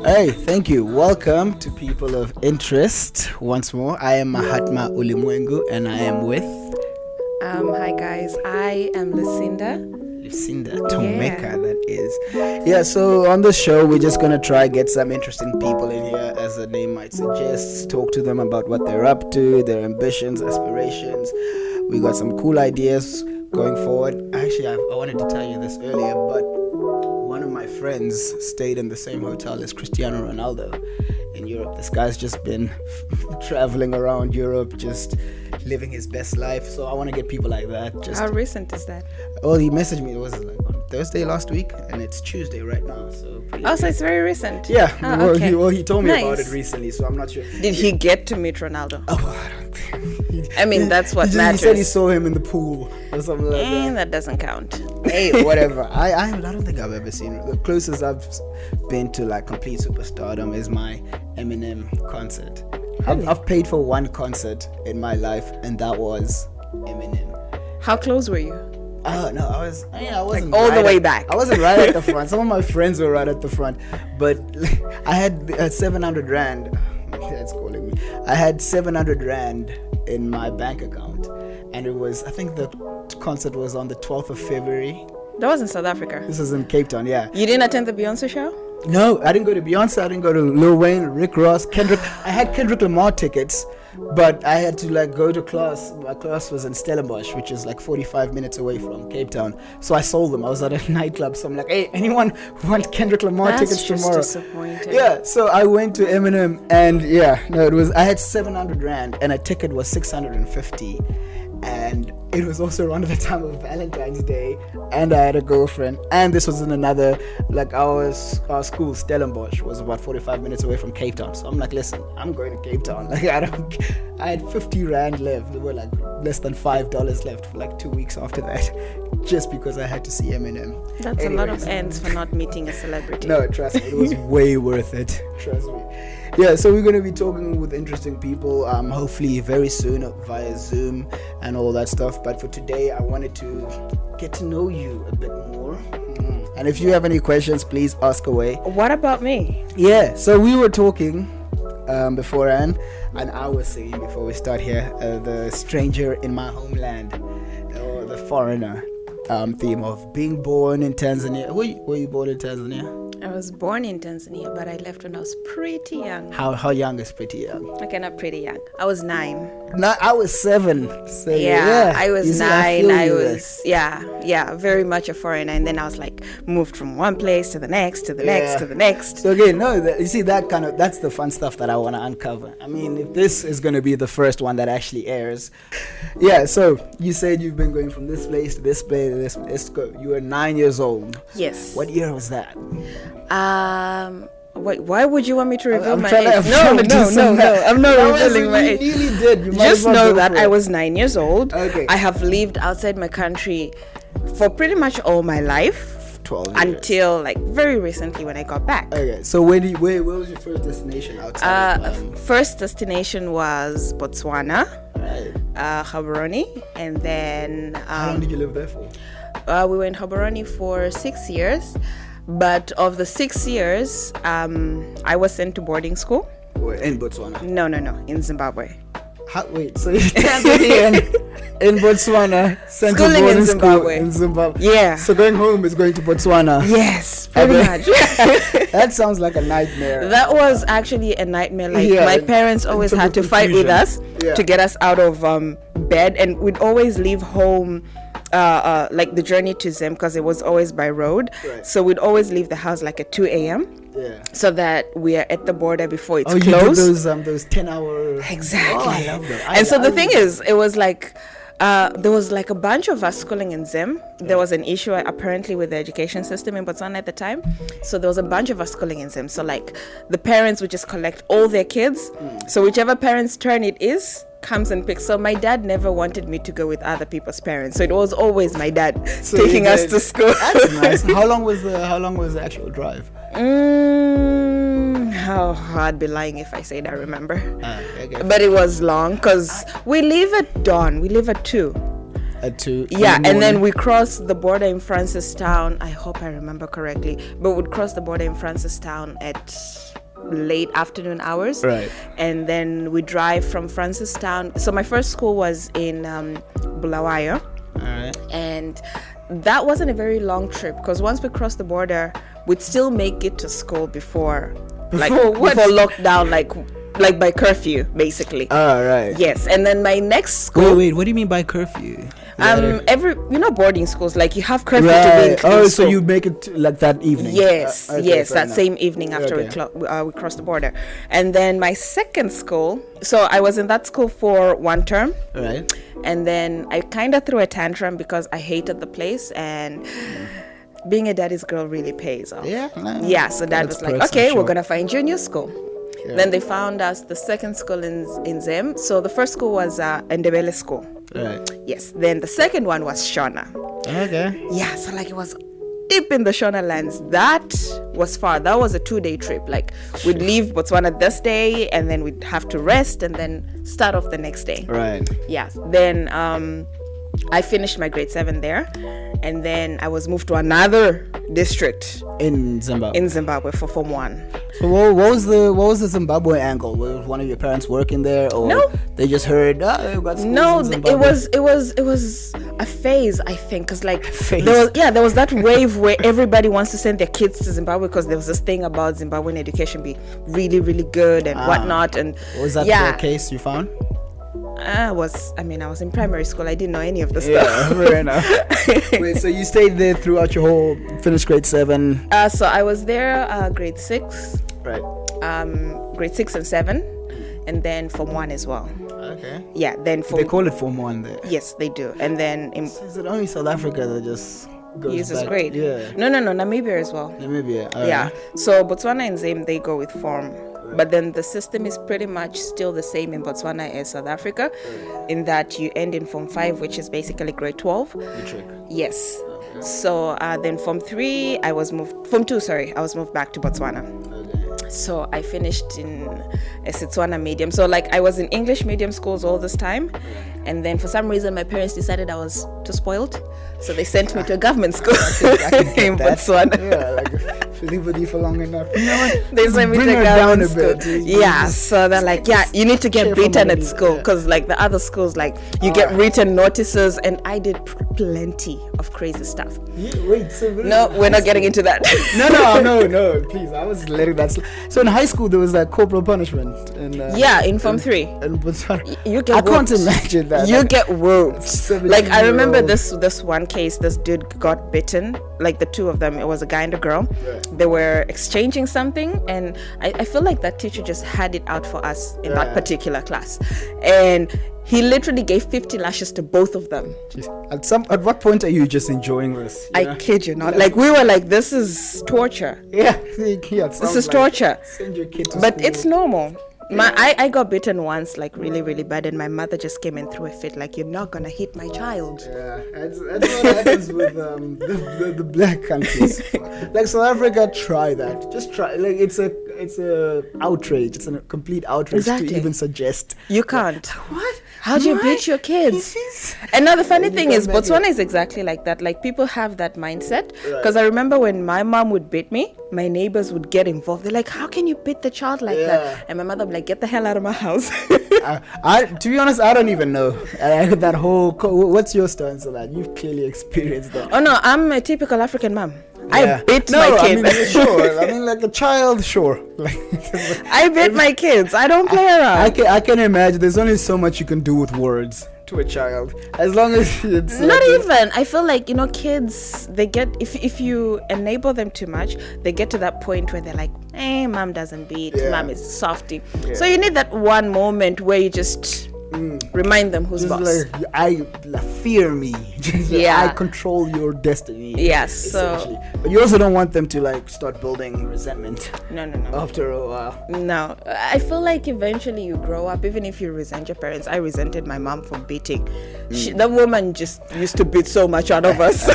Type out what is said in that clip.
Hey, thank you. Welcome to People of Interest. Once more, I am Mahatma Lucy and I am with Hi guys, I am Lucinda Tomeka, that is. Yeah, so on the show, we're just going to try get some interesting people in here, as the name might suggest, talk to them about what they're up to, their ambitions, aspirations. We got some cool ideas going forward. Actually, I wanted to tell you this earlier, but one of my friends stayed in the same hotel as Cristiano Ronaldo in Europe. This guy's just been traveling around Europe, just living his best life. So I want to get people like that. How recent is that? Well, he messaged me. It was like on Thursday last week, and it's Tuesday right now. So it's very recent. Yeah. Okay. He told me about it recently, so I'm not sure. Did he get to meet Ronaldo? Oh, I don't think. That's what matters. He said he saw him in the pool or something like that. That doesn't count. Hey, whatever. I don't think I've ever seen it. The closest I've been to like complete superstardom is my Eminem concert. I've paid for one concert in my life, and that was Eminem. How close were you? Oh no, I wasn't like all the way back. I wasn't right at the front. Some of my friends were right at the front, but I had 700 rand. That's calling me. I had 700 rand in my bank account, and it was, I think the concert was on the 12th of February. That was in South Africa. This was in Cape Town, yeah. You didn't attend the Beyonce show? No, I didn't go to Beyonce. I didn't go to Lil Wayne, Rick Ross, Kendrick. I had Kendrick Lamar tickets, but I had to go to class. My class was in Stellenbosch, which is 45 minutes away from Cape Town. So I sold them. I was at a nightclub, so I'm like, hey, anyone want Kendrick Lamar tickets tomorrow? That's just disappointing. Yeah, so I went to Eminem, and I had 700 rand, and a ticket was 650. And it was also around the time of Valentine's Day, and I had a girlfriend, and this was in another, our school, Stellenbosch, was about 45 minutes away from Cape Town. So I'm like, listen, I'm going to Cape Town. I had 50 rand left. There were less than $5 left for 2 weeks after that, just because I had to see Eminem. That's a lot of ends for not meeting a celebrity. No, trust me, it was way worth it. Trust me. Yeah, so we're going to be talking with interesting people, hopefully very soon via Zoom and all that stuff. But for today, I wanted to get to know you a bit more. And if you have any questions, please ask away. What about me? Yeah, so we were talking beforehand, and I was saying before we start here, the stranger in my homeland, or the foreigner theme of being born in Tanzania. Were you born in Tanzania? I was born in Tanzania, but I left when I was pretty young. How young is pretty young? Okay, not pretty young. I was 9. No, I was 7. So I was 9. I was very much a foreigner, and then I was moved from one place to the next, to the next, to the next. So again, you see that's the fun stuff that I want to uncover. I mean, if this is going to be the first one that actually airs, yeah. So you said you've been going from this place to this place to this place. Let's go. You were 9 years old. Yes. What year was that? Wait, why would you want me to reveal my age? No, I'm not revealing my age. You nearly did. You just know that I was 9 years old. Okay. I have lived outside my country for pretty much all my life. 12 years. Until very recently when I got back. Okay, so where was your first destination outside? First destination was Botswana, right. Gaborone, and then... How long did you live there for? We were in Gaborone for 6 years. But of the 6 years, I was sent to boarding school. In Botswana? No, in Zimbabwe. So you're Tanzanian in Botswana, sent to boarding school in Zimbabwe. Yeah. So going home is going to Botswana. Yes, pretty much. That sounds like a nightmare. That was actually a nightmare. My parents always had to fight with us to get us out of bed, and we'd always leave home the journey to Zim, because it was always by road. Right. So we'd always leave the house at 2 a.m. Yeah. So that we are at the border before it's closed. You did those 10-hour... Exactly. Oh, I love that. The thing is, it was there was a bunch of us schooling in Zim. There was an issue apparently with the education system in Botswana at the time. So there was a bunch of us schooling in Zim. So the parents would just collect all their kids. So whichever parent's turn it is, comes and picks. So my dad never wanted me to go with other people's parents. So it was always my dad taking us to school. That's nice. How long was the actual drive? I'd be lying if I said I remember. Okay. But it was long, because we leave at dawn. We leave at 2. At 2? Yeah, and then we cross the border in Francistown. I hope I remember correctly. But we'd cross the border in Francistown at late afternoon hours. Right. And then we drive from Francistown. So my first school was in Bulawayo. All right. And that wasn't a very long trip because once we crossed the border, we'd still make it to school before lockdown, like by curfew, basically. All right. Yes, and then my next school. Wait. What do you mean by curfew? Boarding schools, like you have curfew to be in so you make it like that evening? Yes, yes, that enough. same evening after we crossed the border. And then my second school, so I was in that school for 1 term. Right. And then I kind of threw a tantrum because I hated the place, and being a daddy's girl really pays off. Yeah. Yeah, so dad was like, okay, we're going to find you a new school. Yeah. Then they found us the second school in Zim. So the first school was Ndebele school. Right. Yes. Then the second one was Shona. Okay. Yeah, so like it was deep in the Shona lands. That was far. That was a 2-day trip. Like we'd leave Botswana this day and then we'd have to rest and then start off the next day. Right. Yeah. Then I finished my grade 7 there, and then I was moved to another district in Zimbabwe for Form 1. So what was the Zimbabwe angle? Was one of your parents working there, or no, they just heard? You've got schools no, in Zimbabwe? it was a phase, I think, because like there was that wave where everybody wants to send their kids to Zimbabwe because there was this thing about Zimbabwean education being really, really good and whatnot. And was that the case you found? I was in primary school. I didn't know any of this stuff. Yeah, fair enough. Wait, so you stayed there throughout your whole, finished grade 7? So I was there grade 6. Right. Grade 6 and 7, and then Form 1 as well. Okay. Yeah, then they call it Form 1 there. Yes, they do. And then is it only South Africa that just goes uses back? grade? Yeah. No, Namibia as well. Namibia. Yeah. So Botswana and Zim, they go with Form. But then the system is pretty much still the same in Botswana as South Africa, in that you end in Form 5, which is basically grade 12. Matric. Yes. Okay. So then Form 2, I was moved back to Botswana. Okay. So I finished in a Setswana medium. So like I was in English medium schools all this time. And then for some reason, my parents decided I was too spoiled. So they sent me to a government school in Botswana. Yeah, like live with you for long enough. You know what? They sent me to a government school. Yeah, so they're like, yeah, you need to get beaten at school because like the other schools, like you get written notices, and I did plenty of crazy stuff. Yeah, wait, so no, we're not getting into that. No, please. I was letting that slide. So in high school, there was like corporal punishment. In Form 3. And Botswana. You get I can't imagine that. You get whooped. Like I remember this one case. This dude got bitten. Like the two of them. It was a guy and a girl. Yeah. They were exchanging something, and I feel like that teacher just had it out for us in that particular class, and he literally gave 50 lashes to both of them. Jeez. At what point are you just enjoying this? I kid you not. Like we were like, this is torture. Yeah, this is torture. Send your kid to but school. It's normal. I got bitten once, like really, really bad, and my mother just came and threw a fit, like, you're not gonna hit my child. Yeah, that's what happens with the black countries. Like South Africa, try that. Just try. Like it's a outrage. It's a complete outrage to even suggest. You can't. What? How do you beat your kids? And now the funny thing is, Botswana is exactly like that. Like people have that mindset. Because I remember when my mom would beat me, my neighbors would get involved. They're like, how can you beat the child like that? And my mother would be like, get the hell out of my house. To be honest, I don't even know. That whole, what's your stance on that? You've clearly experienced that. Oh no, I'm a typical African mom. I beat my kid. I mean, sure. I mean, like a child, sure. I beat my kids. I don't play around. I can imagine. There's only so much you can do with words to a child, as long as it's not even. I feel like kids. They get if you enable them too much, they get to that point where they're like, mom doesn't beat. Mom is softy. Yeah. So you need that one moment where you just. Remind them who's boss. Fear me. I control your destiny. Yes. So, but you also don't want them to start building resentment. No. After a while. No, I feel like eventually you grow up. Even if you resent your parents, I resented my mom for beating. That woman just used to beat so much out of us.